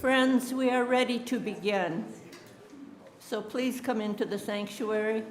Friends, we are ready to begin. So please come into the sanctuary.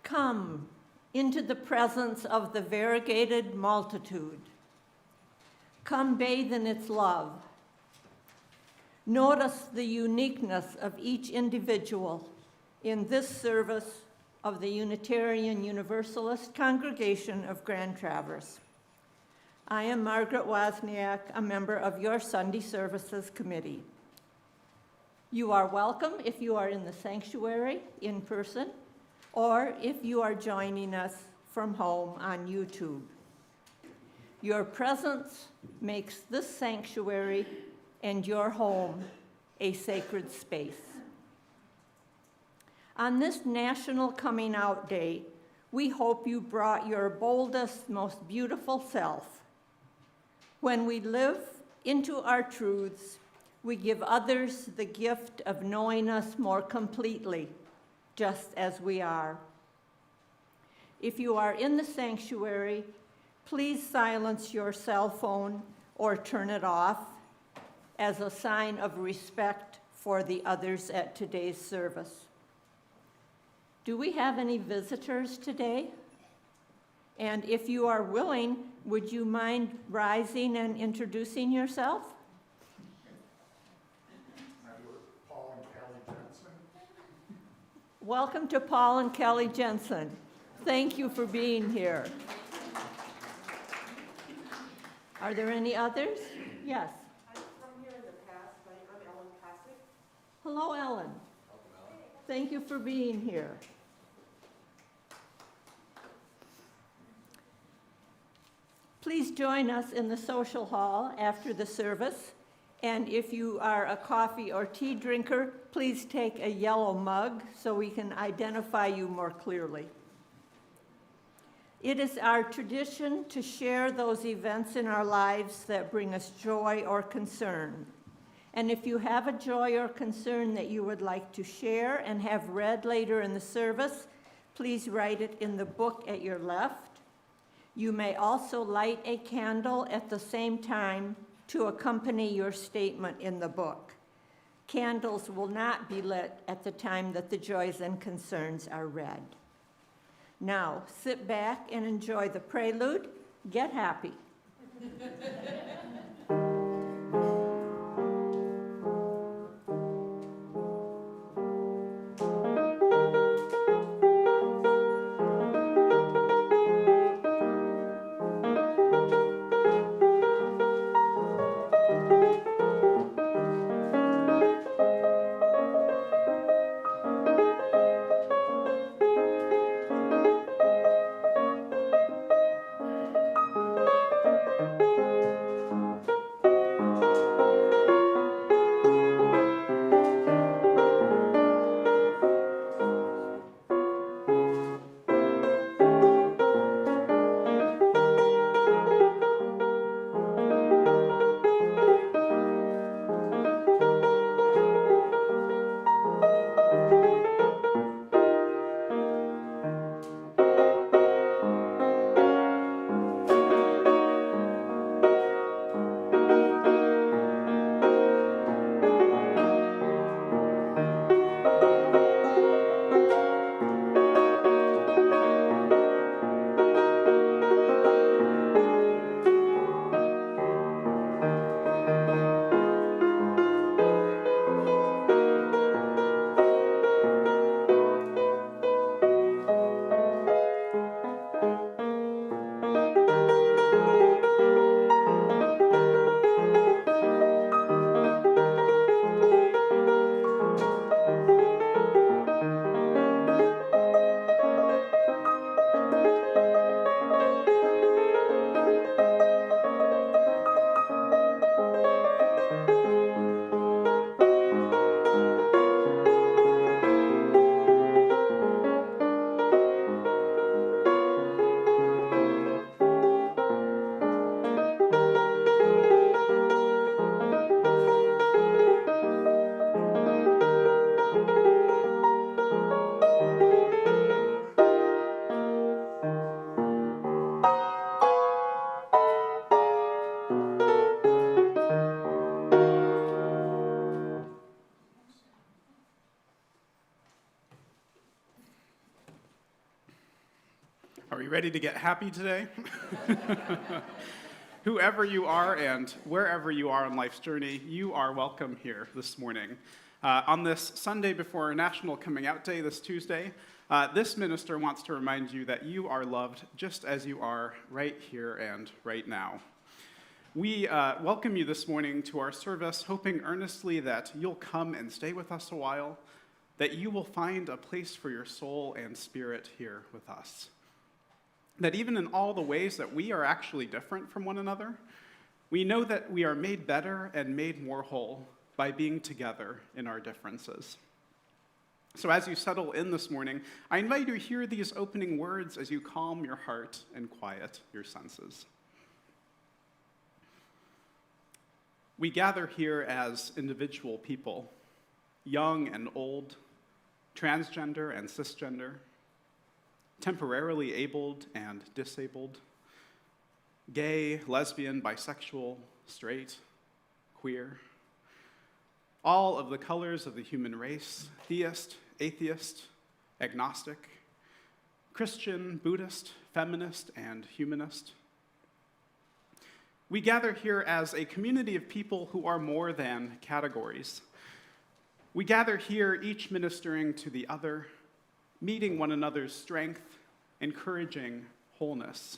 Come into the presence of the variegated multitude. Come bathe in its love. Notice the uniqueness of each individual in this service of the Unitarian Universalist congregation of Grand Traverse. I am Margaret Wozniak, a member of your Sunday Services Committee. You are welcome if you are in the sanctuary in person, or if you are joining us from home on YouTube. Your presence makes this sanctuary and your home a sacred space. On this National Coming Out Day, we hope you brought your boldest, most beautiful self. When we live into our truths, we give others the gift of knowing us more completely, just as we are. If you are in the sanctuary, please silence your cell phone or turn it off as a sign of respect for the others at today's service. Do we have any visitors today? And if you are willing, would you mind rising and introducing yourself? Paul and Kelly Jensen. Welcome to Paul and Kelly Jensen. Thank you for being here. Are there any others? Yes. I'm from here in the past. I'm Ellen Cossack. Hello, Ellen. Thank you for being here. Please join us in the social hall after the service. And if you are a coffee or tea drinker, please take a yellow mug so we can identify you more clearly. It is our tradition to share those events in our lives that bring us joy or concern. And if you have a joy or concern that you would like to share and have read later in the service, please write it in the book at your left. You may also light a candle at the same time to accompany your statement in the book. Candles will not be lit at the time that the joys and concerns are read. Now, sit back and enjoy the prelude. Get happy. Are you ready to get happy today? Whoever you are and wherever you are on life's journey, you are welcome here this morning. On this Sunday before National Coming Out Day, this Tuesday, this minister wants to remind you that you are loved just as you are right here and right now. We welcome you this morning to our service, hoping earnestly that you'll come and stay with us a while, that you will find a place for your soul and spirit here with us. That even in all the ways that we are actually different from one another, we know that we are made better and made more whole by being together in our differences. So as you settle in this morning, I invite you to hear these opening words as you calm your heart and quiet your senses. We gather here as individual people, young and old, transgender and cisgender, temporarily abled and disabled, gay, lesbian, bisexual, straight, queer, all of the colors of the human race, theist, atheist, agnostic, Christian, Buddhist, feminist, and humanist. We gather here as a community of people who are more than categories. We gather here, each ministering to the other, meeting one another's strength, encouraging wholeness.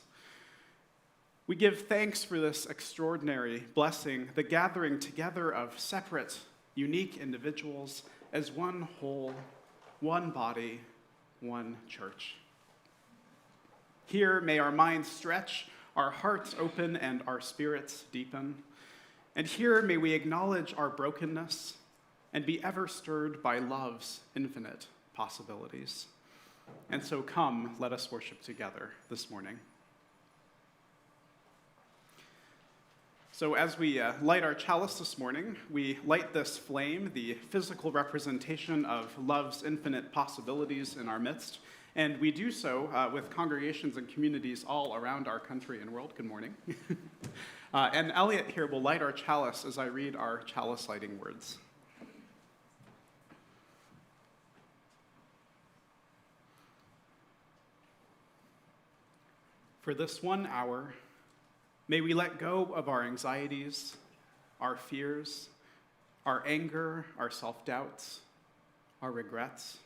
We give thanks for this extraordinary blessing, the gathering together of separate, unique individuals as one whole, one body, one church. Here, may our minds stretch, our hearts open, and our spirits deepen. And here, may we acknowledge our brokenness and be ever stirred by love's infinite possibilities. And so come, let us worship together this morning. So as we light our chalice this morning, we light this flame, the physical representation of love's infinite possibilities in our midst, and we do so with congregations and communities all around our country and world. Good morning. And Elliot here will light our chalice as I read our chalice lighting words. For this 1 hour, may we let go of our anxieties, our fears, our anger, our self-doubts, our regrets,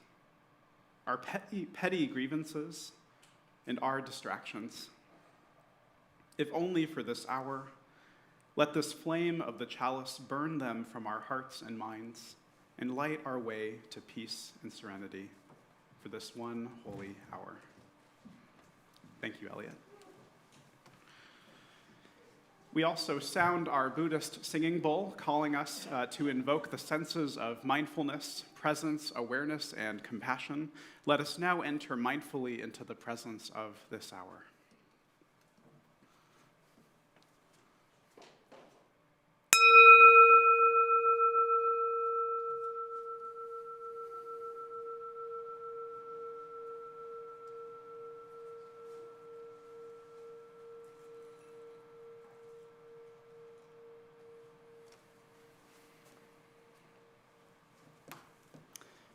our petty grievances, and our distractions. If only for this hour, let this flame of the chalice burn them from our hearts and minds and light our way to peace and serenity for this one holy hour. Thank you, Elliot. We also sound our Buddhist singing bowl, calling us to invoke the senses of mindfulness, presence, awareness, and compassion. Let us now enter mindfully into the presence of this hour.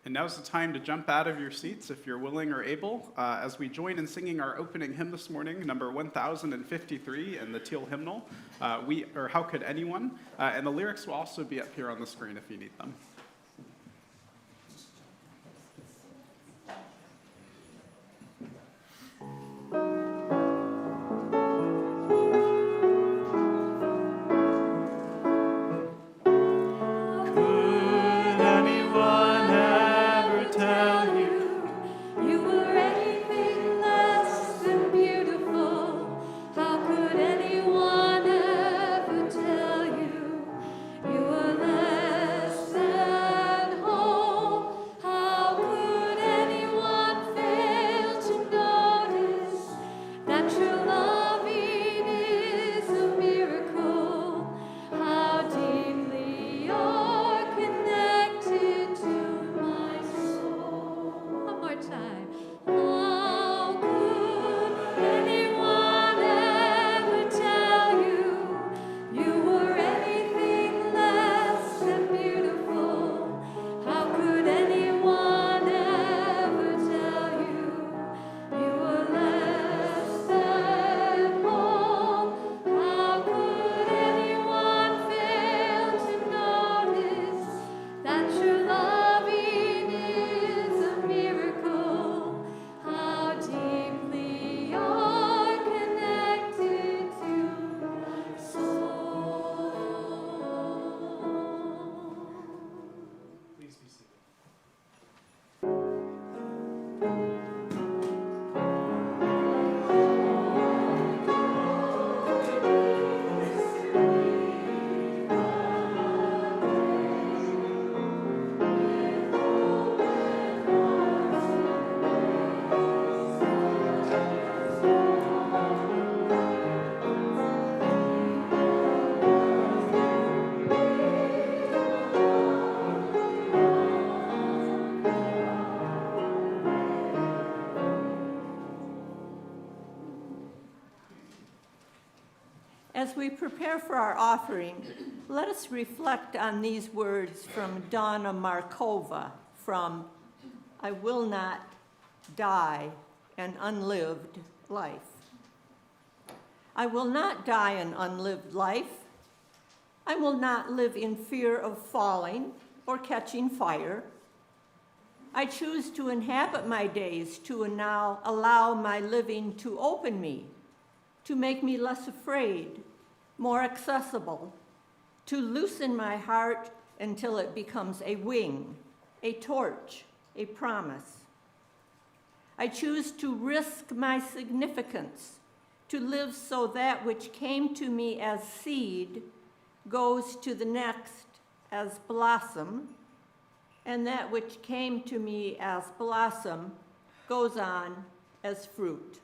And now's the time to jump out of your seats if you're willing or able, as we join in singing our opening hymn this morning, number 1053 in the Teal Hymnal, How Could Anyone? And the lyrics will also be up here on the screen if you need them. You were less than As we prepare for our offering, let us reflect on these words from Donna Markova from I Will Not Die an Unlived Life. I will not die an unlived life. I will not live in fear of falling or catching fire. I choose to inhabit my days to now allow my living to open me, to make me less afraid, more accessible, to loosen my heart until it becomes a wing, a torch, a promise. I choose to risk my significance, to live so that which came to me as seed goes to the next as blossom, and that which came to me as blossom goes on as fruit.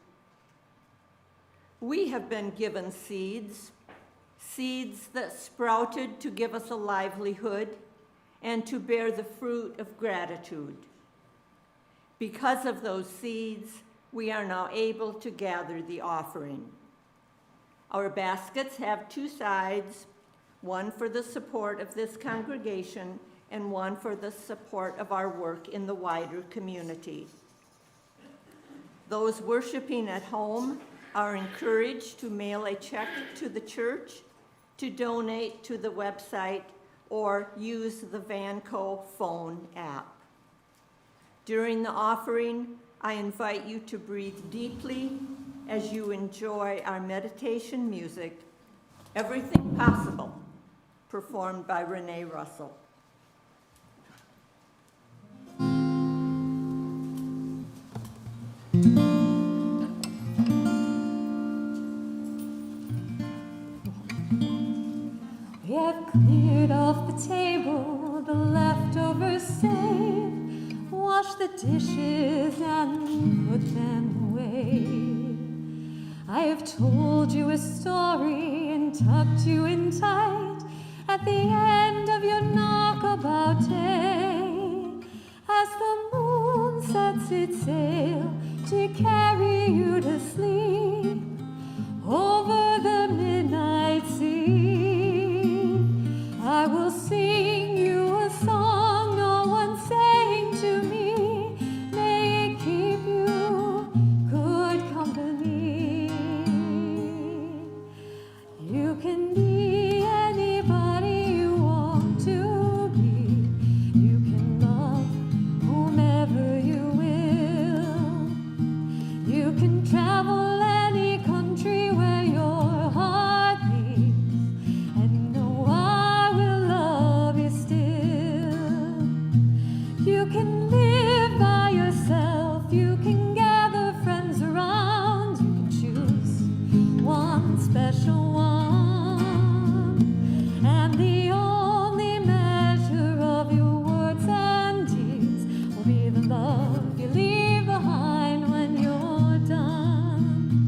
We have been given seeds, seeds that sprouted to give us a livelihood and to bear the fruit of gratitude. Because of those seeds, we are now able to gather the offering. Our baskets have two sides, one for the support of this congregation and one for the support of our work in the wider community. Those worshiping at home are encouraged to mail a check to the church, to donate to the website, or use the Vanco phone app. During the offering, I invite you to breathe deeply as you enjoy our meditation music, Everything Possible, performed by Renee Russell. We have cleared off the table, the leftovers saved, washed the dishes and put them away. I have told you a story and tucked you in tight at the end of your knockabout day, as the moon sets its sail to carry you to sleep over the midnight sea. I will sing you a song no one sang to me. May it keep you good company. You can be anybody you want to be. You can love whomever you will. You can travel any country where your heart leads, and know I will love you still. You can live by yourself, you can gather friends around, you can choose one special one, and the only measure of your words and deeds will be the love you leave behind when you're done.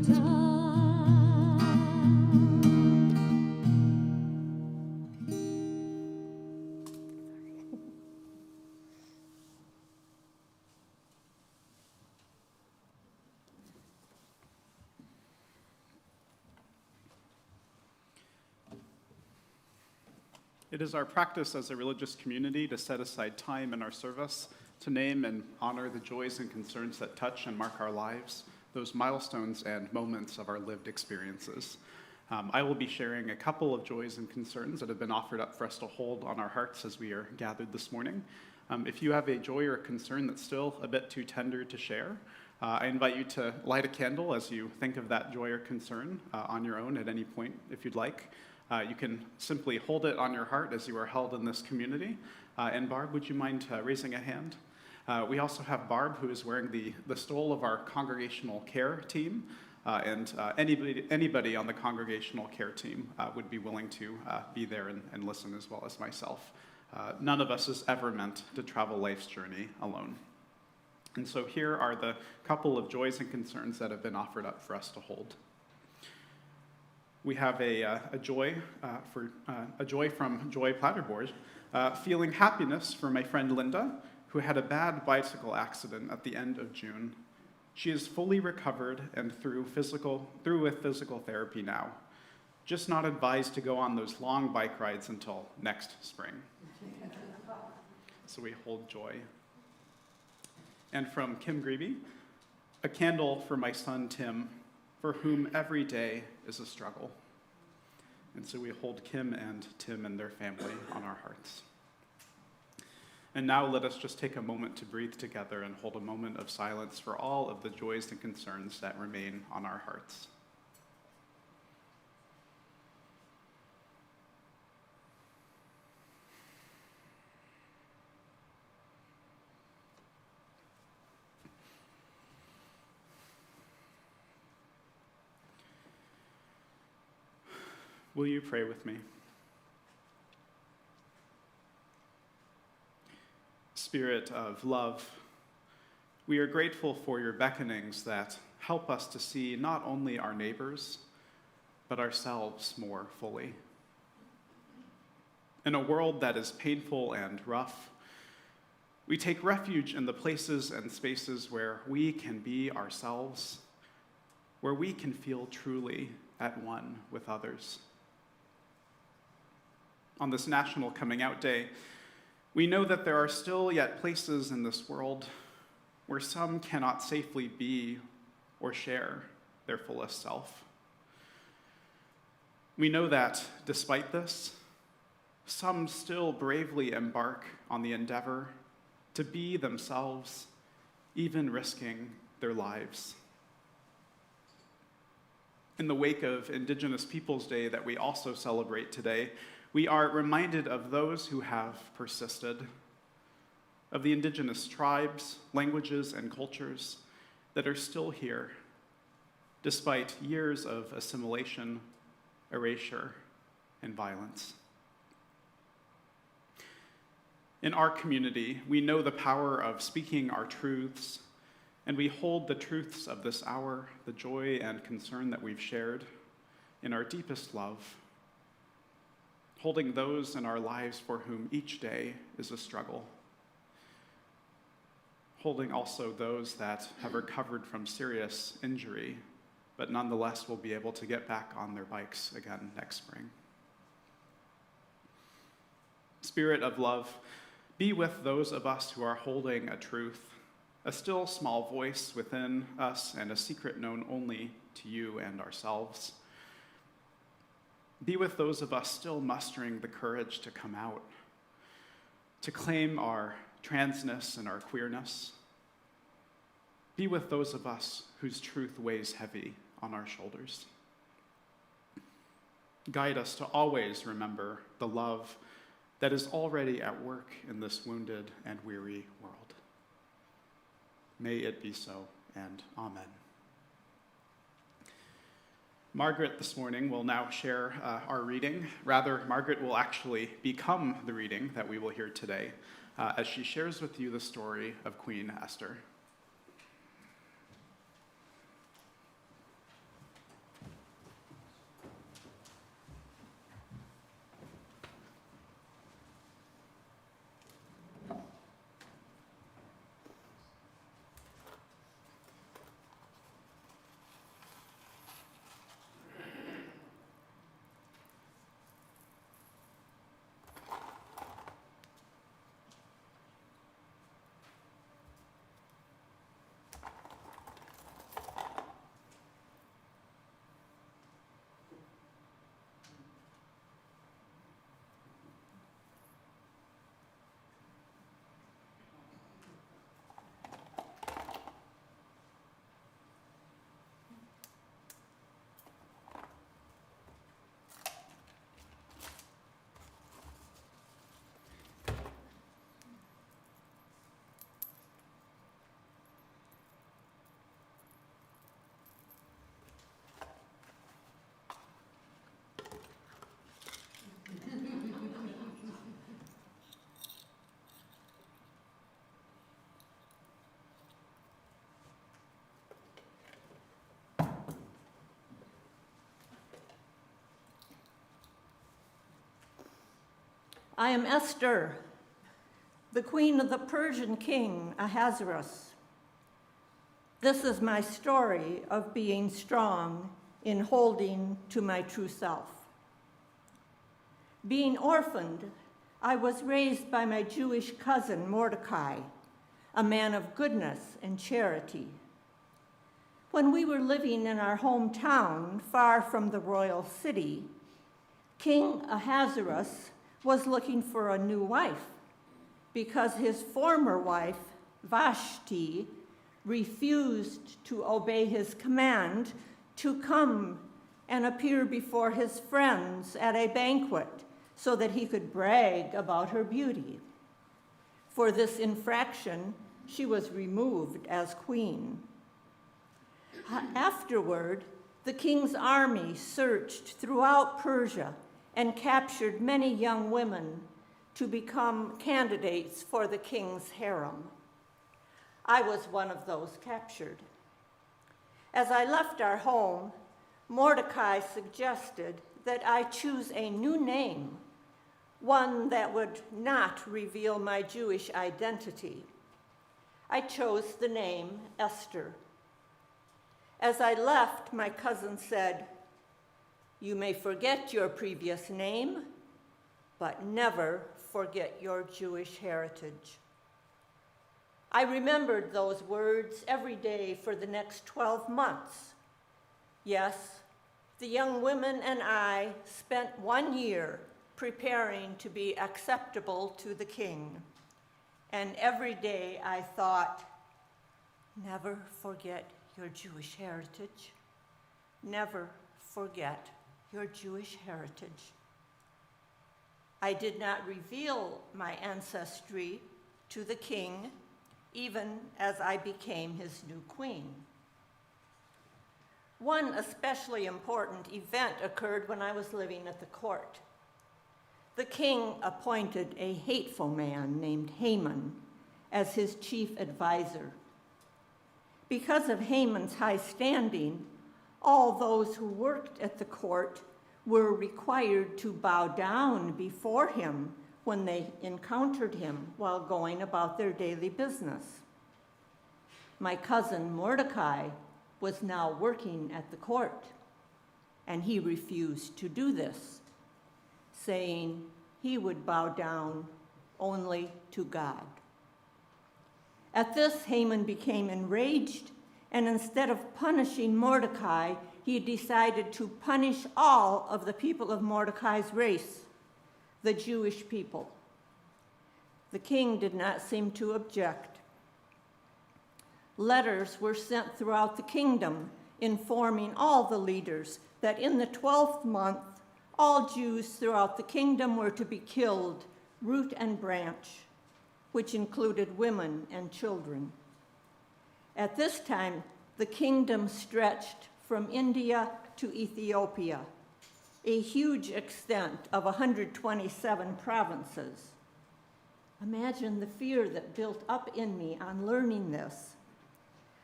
done. It is our practice as a religious community to set aside time in our service to name and honor the joys and concerns that touch and mark our lives, those milestones and moments of our lived experiences. I will be sharing a couple of joys and concerns that have been offered up for us to hold on our hearts as we are gathered this morning. If you have a joy or a concern that's still a bit too tender to share, I invite you to light a candle as you think of that joy or concern on your own at any point if you'd like. You can simply hold it on your heart as you are held in this community. And Barb, would you mind raising a hand? We also have Barb, who is wearing the stole of our congregational care team. And anybody on the congregational care team would be willing to be there and listen as well as myself. None of us is ever meant to travel life's journey alone. And so here are the couple of joys and concerns that have been offered up for us to hold. We have a joy from Joy Platterboard, feeling happiness for my friend Linda, who had a bad bicycle accident at the end of June. She is fully recovered and through with physical therapy now. Just not advised to go on those long bike rides until next spring. So we hold joy. And from Kim Greeby, a candle for my son Tim, for whom every day is a struggle. And so we hold Kim and Tim and their family on our hearts. And now let us just take a moment to breathe together and hold a moment of silence for all of the joys and concerns that remain on our hearts. Will you pray with me? Spirit of love, we are grateful for your beckonings that help us to see not only our neighbors, but ourselves more fully. In a world that is painful and rough, we take refuge in the places and spaces where we can be ourselves, where we can feel truly at one with others. On this National Coming Out Day, we know that there are still yet places in this world where some cannot safely be or share their fullest self. We know that despite this, some still bravely embark on the endeavor to be themselves, even risking their lives. In the wake of Indigenous Peoples Day that we also celebrate today, we are reminded of those who have persisted, of the indigenous tribes, languages, and cultures that are still here, despite years of assimilation, erasure, and violence. In our community, we know the power of speaking our truths, and we hold the truths of this hour, the joy and concern that we've shared, in our deepest love, holding those in our lives for whom each day is a struggle, holding also those that have recovered from serious injury, but nonetheless will be able to get back on their bikes again next spring. Spirit of love, be with those of us who are holding a truth, a still small voice within us and a secret known only to you and ourselves. Be with those of us still mustering the courage to come out, to claim our transness and our queerness. Be with those of us whose truth weighs heavy on our shoulders. Guide us to always remember the love that is already at work in this wounded and weary world. May it be so, and amen. Margaret this morning will now share our reading. Rather, Margaret will actually become the reading that we will hear today as she shares with you the story of Queen Esther. I am Esther, the queen of the Persian king Ahasuerus. This is my story of being strong in holding to my true self. Being orphaned, I was raised by my Jewish cousin Mordecai, a man of goodness and charity. When we were living in our hometown, far from the royal city, King Ahasuerus was looking for a new wife because his former wife, Vashti, refused to obey his command to come and appear before his friends at a banquet so that he could brag about her beauty. For this infraction, she was removed as queen. Afterward, the king's army searched throughout Persia and captured many young women to become candidates for the king's harem. I was one of those captured. As I left our home, Mordecai suggested that I choose a new name, one that would not reveal my Jewish identity. I chose the name Esther. As I left, my cousin said, "You may forget your previous name, but never forget your Jewish heritage." I remembered those words every day for the next 12 months. Yes, the young women and I spent 1 year preparing to be acceptable to the king. And every day I thought, never forget your Jewish heritage. Never forget your Jewish heritage. I did not reveal my ancestry to the king, even as I became his new queen. One especially important event occurred when I was living at the court. The king appointed a hateful man named Haman as his chief advisor. Because of Haman's high standing, all those who worked at the court were required to bow down before him when they encountered him while going about their daily business. My cousin Mordecai was now working at the court, and he refused to do this, saying he would bow down only to God. At this, Haman became enraged, and instead of punishing Mordecai, he decided to punish all of the people of Mordecai's race, the Jewish people. The king did not seem to object. Letters were sent throughout the kingdom informing all the leaders that in the 12th month, all Jews throughout the kingdom were to be killed, root and branch, which included women and children. At this time, the kingdom stretched from India to Ethiopia, a huge extent of 127 provinces. Imagine the fear that built up in me on learning this.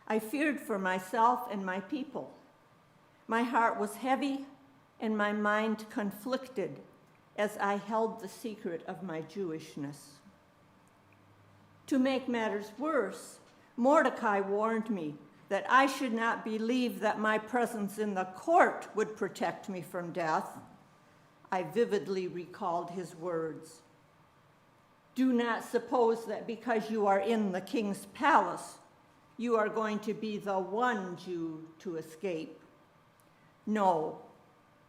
I feared for myself and my people. My heart was heavy and my mind conflicted as I held the secret of my Jewishness. To make matters worse, Mordecai warned me that I should not believe that my presence in the court would protect me from death. I vividly recalled his words. Do not suppose that because you are in the king's palace, you are going to be the one Jew to escape. No,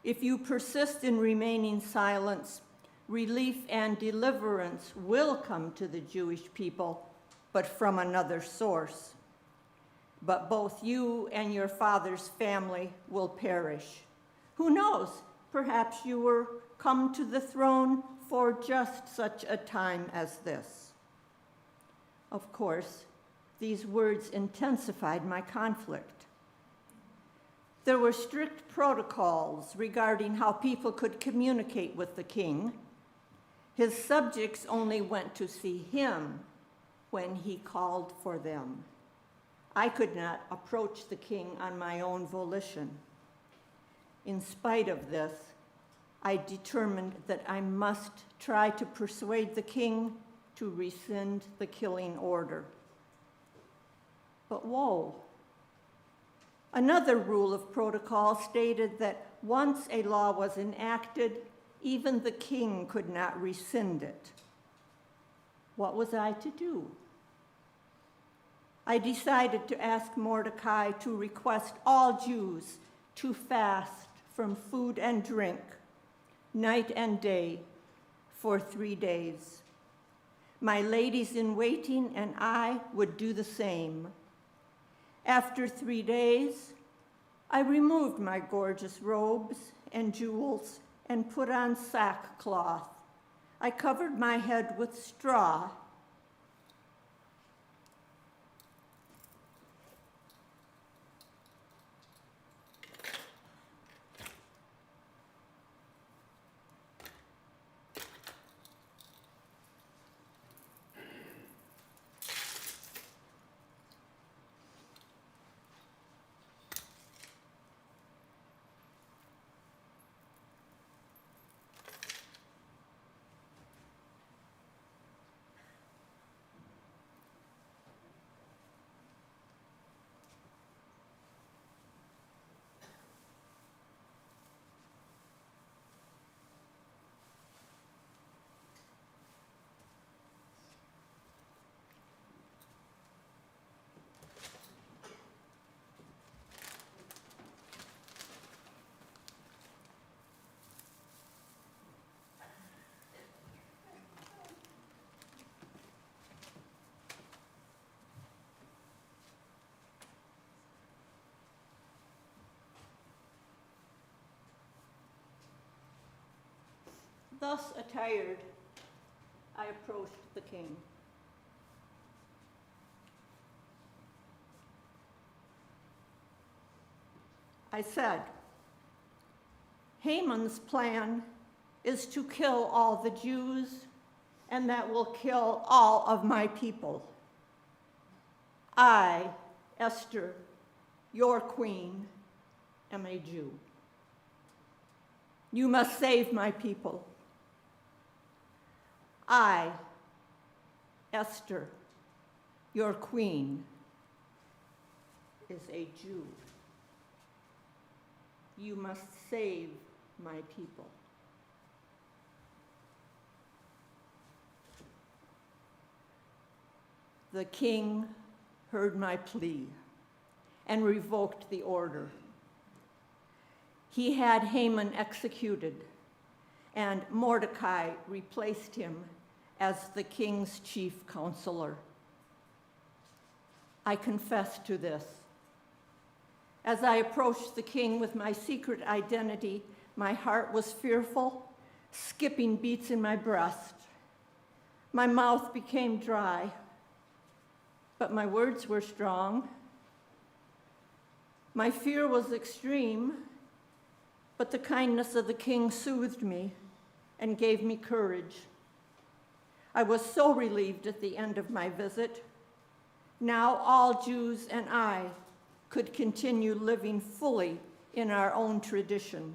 if you persist in remaining silent, relief and deliverance will come to the Jewish people, but from another source. But both you and your father's family will perish. Who knows? Perhaps you were come to the throne for just such a time as this. Of course, these words intensified my conflict. There were strict protocols regarding how people could communicate with the king. His subjects only went to see him when he called for them. I could not approach the king on my own volition. In spite of this, I determined that I must try to persuade the king to rescind the killing order. But whoa. Another rule of protocol stated that once a law was enacted, even the king could not rescind it. What was I to do? I decided to ask Mordecai to request all Jews to fast from food and drink, night and day, for 3 days. My ladies in waiting and I would do the same. After 3 days, I removed my gorgeous robes and jewels and put on sackcloth. I covered my head with straw. Thus attired, I approached the king. I said, Haman's plan is to kill all the Jews, and that will kill all of my people. I, Esther, your queen, am a Jew. You must save my people. I, Esther, your queen, is a Jew. You must save my people. The king heard my plea and revoked the order. He had Haman executed, and Mordecai replaced him as the king's chief counselor. I confess to this. As I approached the king with my secret identity, my heart was fearful, skipping beats in my breast. My mouth became dry, but my words were strong. My fear was extreme, but the kindness of the king soothed me and gave me courage. I was so relieved at the end of my visit. Now all Jews and I could continue living fully in our own tradition.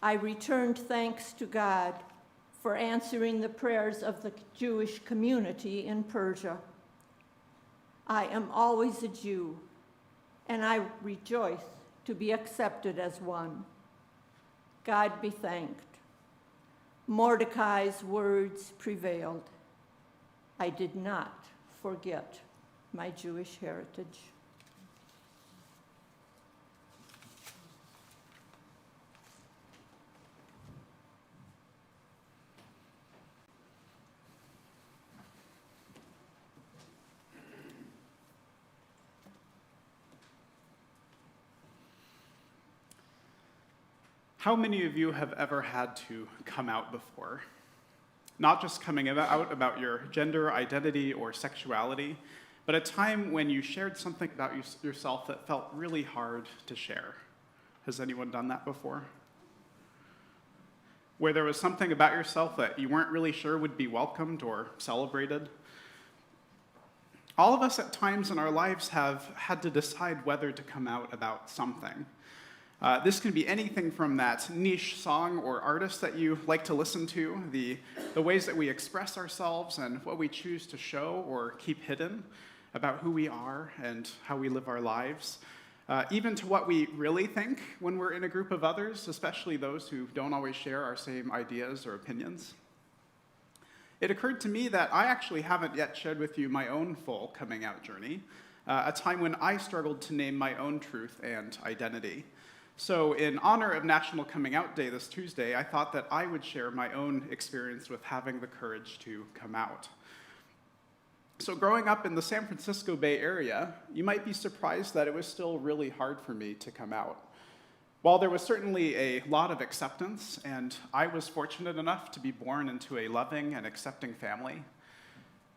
I returned thanks to God for answering the prayers of the Jewish community in Persia. I am always a Jew, and I rejoice to be accepted as one. God be thanked. Mordecai's words prevailed. I did not forget my Jewish heritage. How many of you have ever had to come out before? Not just coming out about your gender identity or sexuality, but a time when you shared something about yourself that felt really hard to share. Has anyone done that before? Where there was something about yourself that you weren't really sure would be welcomed or celebrated? All of us at times in our lives have had to decide whether to come out about something. This can be anything from that niche song or artist that you like to listen to, the ways that we express ourselves and what we choose to show or keep hidden about who we are and how we live our lives, even to what we really think when we're in a group of others, especially those who don't always share our same ideas or opinions. It occurred to me that I actually haven't yet shared with you my own full coming out journey, a time when I struggled to name my own truth and identity. So in honor of National Coming Out Day this Tuesday, I thought that I would share my own experience with having the courage to come out. So growing up in the San Francisco Bay Area, you might be surprised that it was still really hard for me to come out. While there was certainly a lot of acceptance, and I was fortunate enough to be born into a loving and accepting family,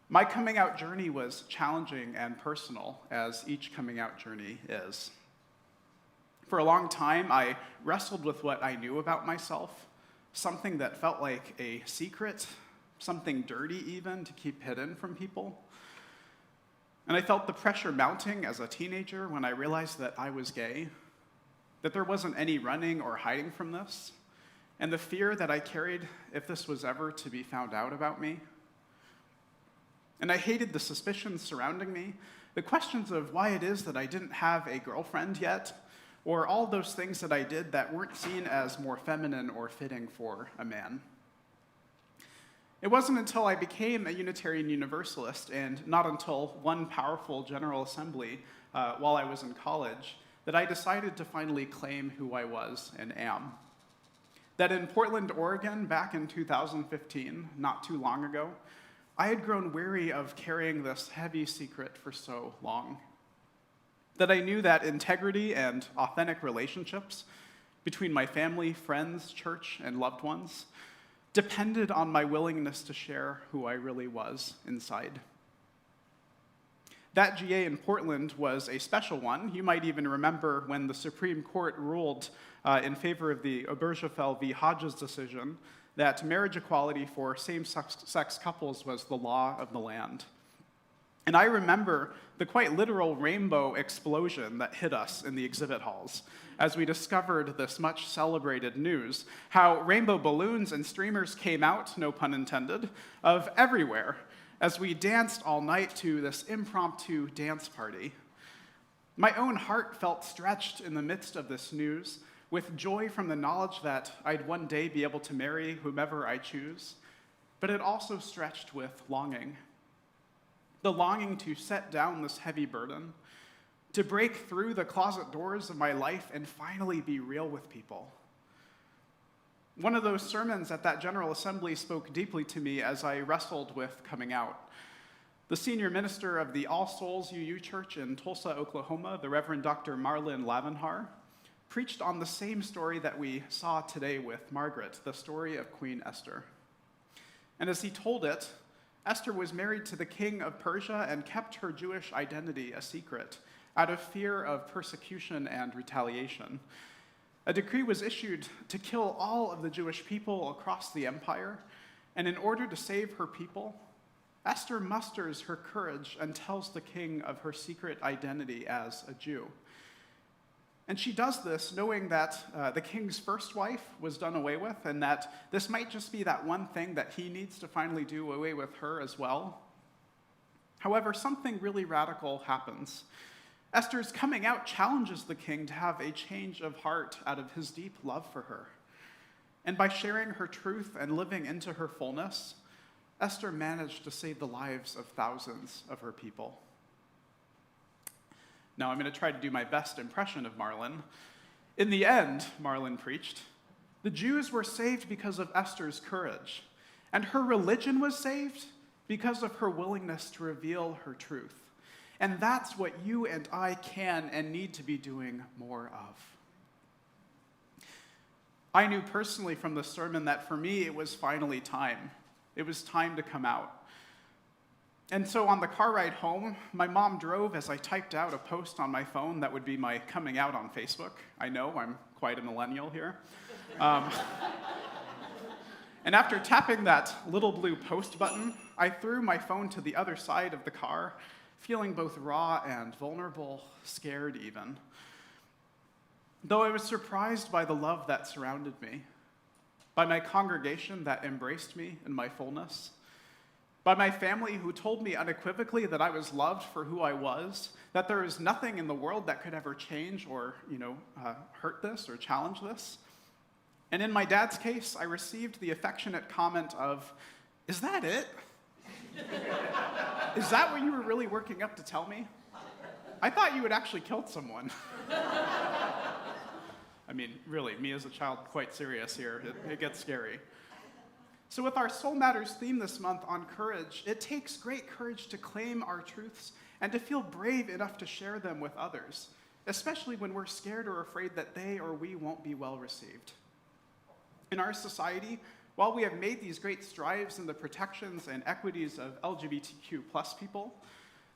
my coming out journey was challenging and personal, as each coming out journey is. For a long time, I wrestled with what I knew about myself, something that felt like a secret, something dirty even, to keep hidden from people. And I felt the pressure mounting as a teenager when I realized that I was gay, that there wasn't any running or hiding from this, and the fear that I carried if this was ever to be found out about me. And I hated the suspicions surrounding me, the questions of why it is that I didn't have a girlfriend yet, or all those things that I did that weren't seen as more feminine or fitting for a man. It wasn't until I became a Unitarian Universalist, and not until one powerful General Assembly while I was in college, that I decided to finally claim who I was and am. That in Portland, Oregon, back in 2015, not too long ago, I had grown weary of carrying this heavy secret for so long. That I knew that integrity and authentic relationships between my family, friends, church, and loved ones depended on my willingness to share who I really was inside. That GA in Portland was a special one. You might even remember when the Supreme Court ruled in favor of the Obergefell v. Hodges decision that marriage equality for same-sex couples was the law of the land. And I remember the quite literal rainbow explosion that hit us in the exhibit halls as we discovered this much celebrated news, how rainbow balloons and streamers came out, no pun intended, of everywhere as we danced all night to this impromptu dance party. My own heart felt stretched in the midst of this news with joy from the knowledge that I'd one day be able to marry whomever I choose, but it also stretched with longing. The longing to set down this heavy burden, to break through the closet doors of my life and finally be real with people. One of those sermons at that General Assembly spoke deeply to me as I wrestled with coming out. The senior minister of the All Souls UU Church in Tulsa, Oklahoma, the Reverend Dr. Marlin Lavenhar, preached on the same story that we saw today with Margaret, the story of Queen Esther. And as he told it, Esther was married to the king of Persia and kept her Jewish identity a secret out of fear of persecution and retaliation. A decree was issued to kill all of the Jewish people across the empire, and in order to save her people, Esther musters her courage and tells the king of her secret identity as a Jew. And she does this knowing that the king's first wife was done away with, and that this might just be that one thing that he needs to finally do away with her as well. However, something really radical happens. Esther's coming out challenges the king to have a change of heart out of his deep love for her. And by sharing her truth and living into her fullness, Esther managed to save the lives of thousands of her people. Now, I'm going to try to do my best impression of Marlin. In the end, Marlin preached, the Jews were saved because of Esther's courage, and her religion was saved because of her willingness to reveal her truth. And that's what you and I can and need to be doing more of. I knew personally from the sermon that for me, it was finally time. It was time to come out. And so on the car ride home, my mom drove as I typed out a post on my phone that would be my coming out on Facebook. I know, I'm quite a millennial here. And after tapping that little blue post button, I threw my phone to the other side of the car, feeling both raw and vulnerable, scared even. Though I was surprised by the love that surrounded me, by my congregation that embraced me in my fullness, by my family who told me unequivocally that I was loved for who I was, that there is nothing in the world that could ever change or, hurt this or challenge this. And in my dad's case, I received the affectionate comment of, "Is that it? Is that what you were really working up to tell me? I thought you had actually killed someone." I mean, really, me as a child, quite serious here. It gets scary. So with our Soul Matters theme this month on courage, it takes great courage to claim our truths and to feel brave enough to share them with others, especially when we're scared or afraid that they or we won't be well received. In our society, while we have made these great strides in the protections and equities of LGBTQ+ people,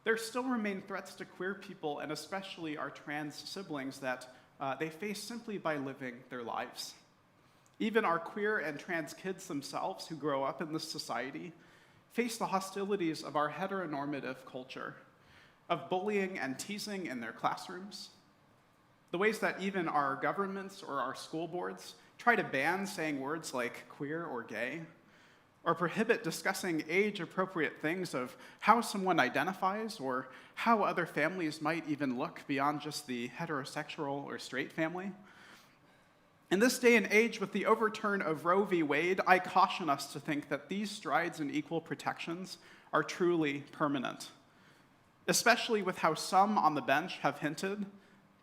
there still remain threats to queer people and especially our trans siblings that they face simply by living their lives. Even our queer and trans kids themselves who grow up in this society face the hostilities of our heteronormative culture, of bullying and teasing in their classrooms, the ways that even our governments or our school boards try to ban saying words like queer or gay, or prohibit discussing age-appropriate things of how someone identifies or how other families might even look beyond just the heterosexual or straight family. In this day and age, with the overturn of Roe v. Wade, I caution us to think that these strides in equal protections are truly permanent, especially with how some on the bench have hinted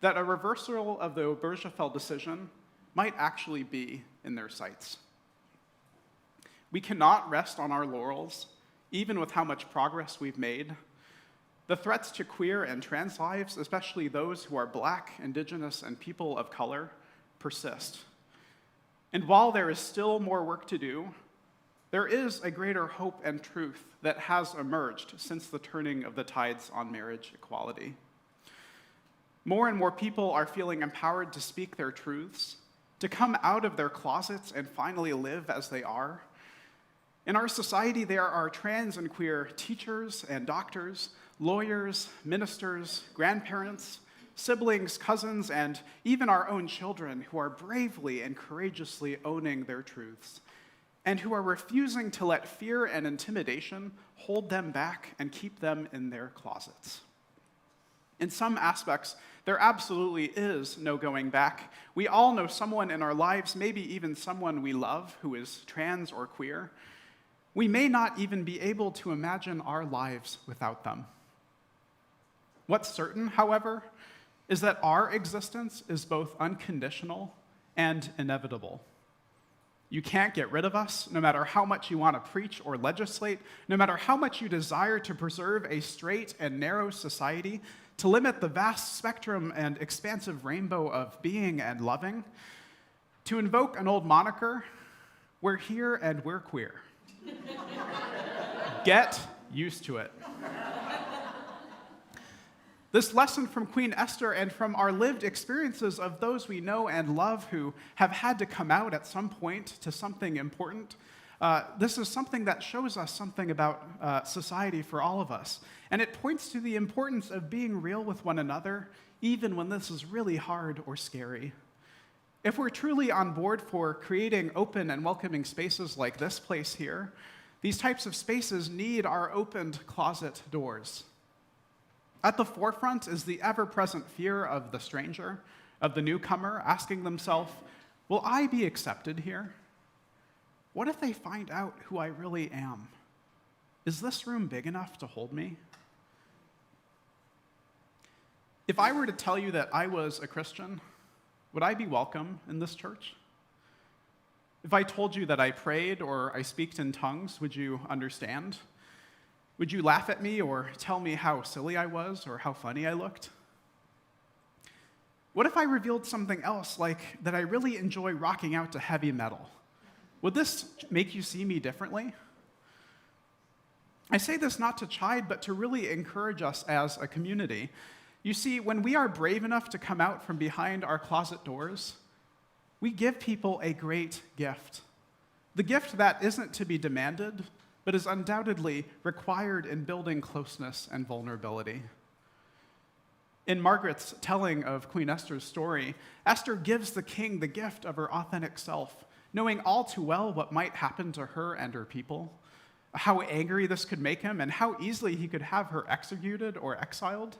that a reversal of the Obergefell decision might actually be in their sights. We cannot rest on our laurels, even with how much progress we've made. The threats to queer and trans lives, especially those who are Black, Indigenous, and people of color, persist. And while there is still more work to do, there is a greater hope and truth that has emerged since the turning of the tides on marriage equality. More and more people are feeling empowered to speak their truths, to come out of their closets and finally live as they are. In our society, there are trans and queer teachers and doctors, lawyers, ministers, grandparents, siblings, cousins, and even our own children who are bravely and courageously owning their truths, and who are refusing to let fear and intimidation hold them back and keep them in their closets. In some aspects, there absolutely is no going back. We all know someone in our lives, maybe even someone we love, who is trans or queer. We may not even be able to imagine our lives without them. What's certain, however, is that our existence is both unconditional and inevitable. You can't get rid of us, no matter how much you want to preach or legislate, no matter how much you desire to preserve a straight and narrow society, to limit the vast spectrum and expansive rainbow of being and loving. To invoke an old moniker, we're here and we're queer. Get used to it. This lesson from Queen Esther and from our lived experiences of those we know and love who have had to come out at some point to something important, this is something that shows us something about society for all of us. And it points to the importance of being real with one another, even when this is really hard or scary. If we're truly on board for creating open and welcoming spaces like this place here, these types of spaces need our opened closet doors. At the forefront is the ever-present fear of the stranger, of the newcomer, asking themselves, will I be accepted here? What if they find out who I really am? Is this room big enough to hold me? If I were to tell you that I was a Christian, would I be welcome in this church? If I told you that I prayed or I speaked in tongues, would you understand? Would you laugh at me or tell me how silly I was or how funny I looked? What if I revealed something else, like that I really enjoy rocking out to heavy metal? Would this make you see me differently? I say this not to chide, but to really encourage us as a community. You see, when we are brave enough to come out from behind our closet doors, we give people a great gift. The gift that isn't to be demanded, but is undoubtedly required in building closeness and vulnerability. In Margaret's telling of Queen Esther's story, Esther gives the king the gift of her authentic self, knowing all too well what might happen to her and her people, how angry this could make him, and how easily he could have her executed or exiled.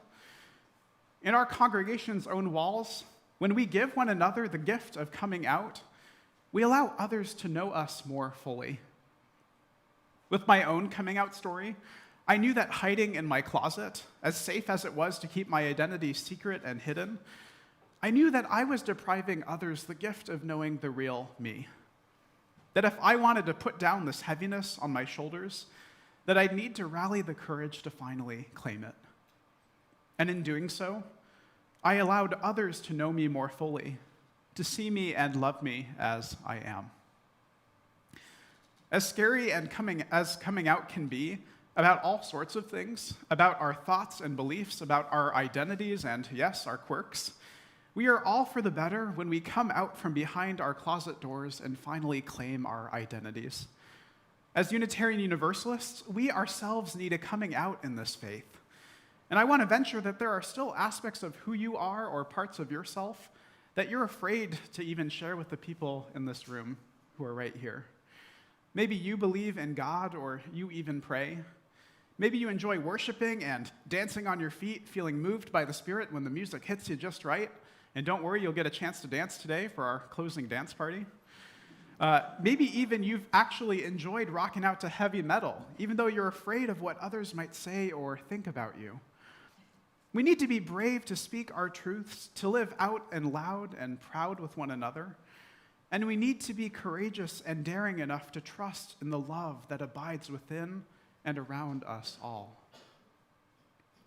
In our congregation's own walls, when we give one another the gift of coming out, we allow others to know us more fully. With my own coming out story, I knew that hiding in my closet, as safe as it was to keep my identity secret and hidden, I knew that I was depriving others the gift of knowing the real me. That if I wanted to put down this heaviness on my shoulders, that I'd need to rally the courage to finally claim it. And in doing so, I allowed others to know me more fully, to see me and love me as I am. As scary as coming out can be, about all sorts of things, about our thoughts and beliefs, about our identities and, yes, our quirks, we are all for the better when we come out from behind our closet doors and finally claim our identities. As Unitarian Universalists, we ourselves need a coming out in this faith. And I want to venture that there are still aspects of who you are or parts of yourself that you're afraid to even share with the people in this room who are right here. Maybe you believe in God or you even pray. Maybe you enjoy worshiping and dancing on your feet, feeling moved by the Spirit when the music hits you just right. And don't worry, you'll get a chance to dance today for our closing dance party. Maybe even you've actually enjoyed rocking out to heavy metal, even though you're afraid of what others might say or think about you. We need to be brave to speak our truths, to live out and loud and proud with one another. And we need to be courageous and daring enough to trust in the love that abides within and around us all.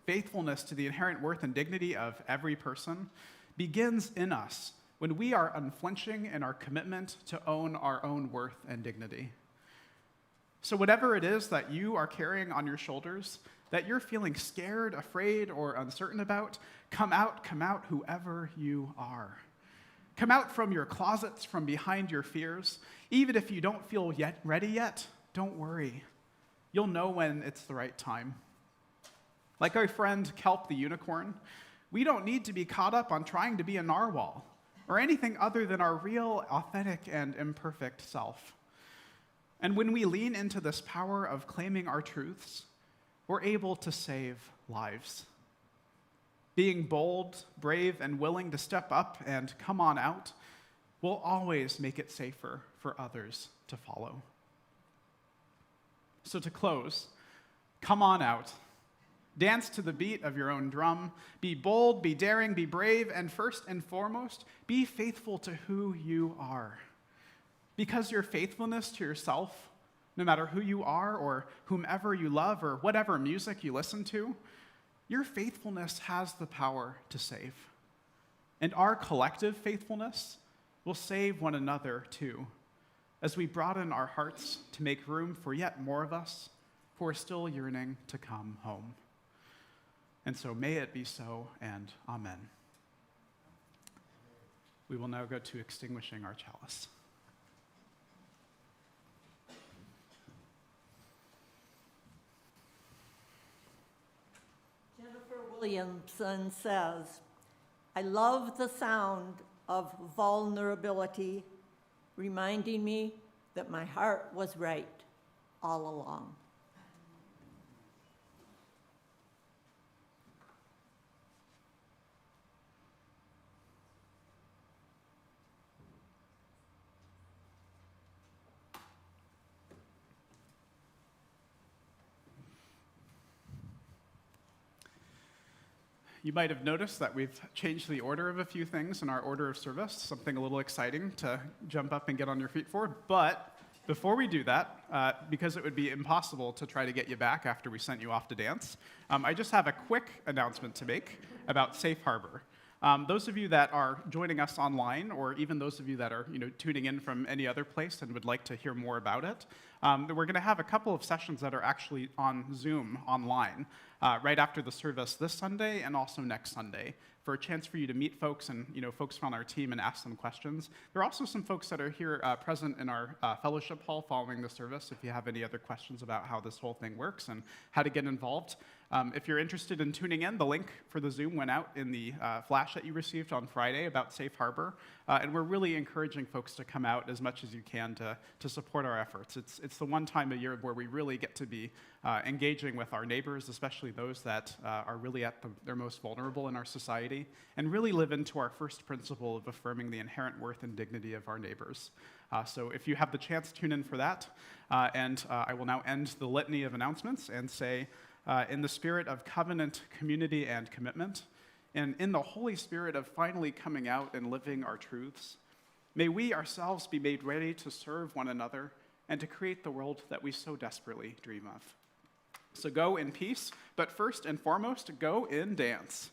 Faithfulness to the inherent worth and dignity of every person begins in us when we are unflinching in our commitment to own our own worth and dignity. So whatever it is that you are carrying on your shoulders, that you're feeling scared, afraid, or uncertain about, come out, whoever you are. Come out from your closets, from behind your fears. Even if you don't feel ready yet, don't worry. You'll know when it's the right time. Like our friend Kelp the unicorn, we don't need to be caught up on trying to be a narwhal or anything other than our real, authentic, and imperfect self. And when we lean into this power of claiming our truths, we're able to save lives. Being bold, brave, and willing to step up and come on out will always make it safer for others to follow. So to close, come on out. Dance to the beat of your own drum. Be bold, be daring, be brave, and first and foremost, be faithful to who you are. Because your faithfulness to yourself, no matter who you are or whomever you love or whatever music you listen to, your faithfulness has the power to save. And our collective faithfulness will save one another too, as we broaden our hearts to make room for yet more of us who are still yearning to come home. And so may it be so, and amen. We will now go to extinguishing our chalice. Jennifer Williamson says, I love the sound of vulnerability, reminding me that my heart was right all along. You might have noticed that we've changed the order of a few things in our order of service, something a little exciting to jump up and get on your feet for. But before we do that, because it would be impossible to try to get you back after we sent you off to dance, I just have a quick announcement to make about Safe Harbor. Those of you that are joining us online, or even those of you that are tuning in from any other place and would like to hear more about it, We're going to have a couple of sessions that are actually on Zoom online right after the service this Sunday and also next Sunday, for a chance for you to meet folks and folks from our team and ask them questions. There are also some folks that are here present in our fellowship hall following the service if you have any other questions about how this whole thing works and how to get involved. If you're interested in tuning in, the link for the Zoom went out in the flash that you received on Friday about Safe Harbor, and we're really encouraging folks to come out as much as you can to support our efforts. It's the one time a year where we really get to be engaging with our neighbors, especially those that are really at their most vulnerable in our society, and really live into our first principle of affirming the inherent worth and dignity of our neighbors. So if you have the chance, tune in for that, and I will now end the litany of announcements and say, in the spirit of covenant, community, and commitment, and in the Holy Spirit of finally coming out and living our truths, may we ourselves be made ready to serve one another and to create the world that we so desperately dream of. So go in peace, but first and foremost, go in dance.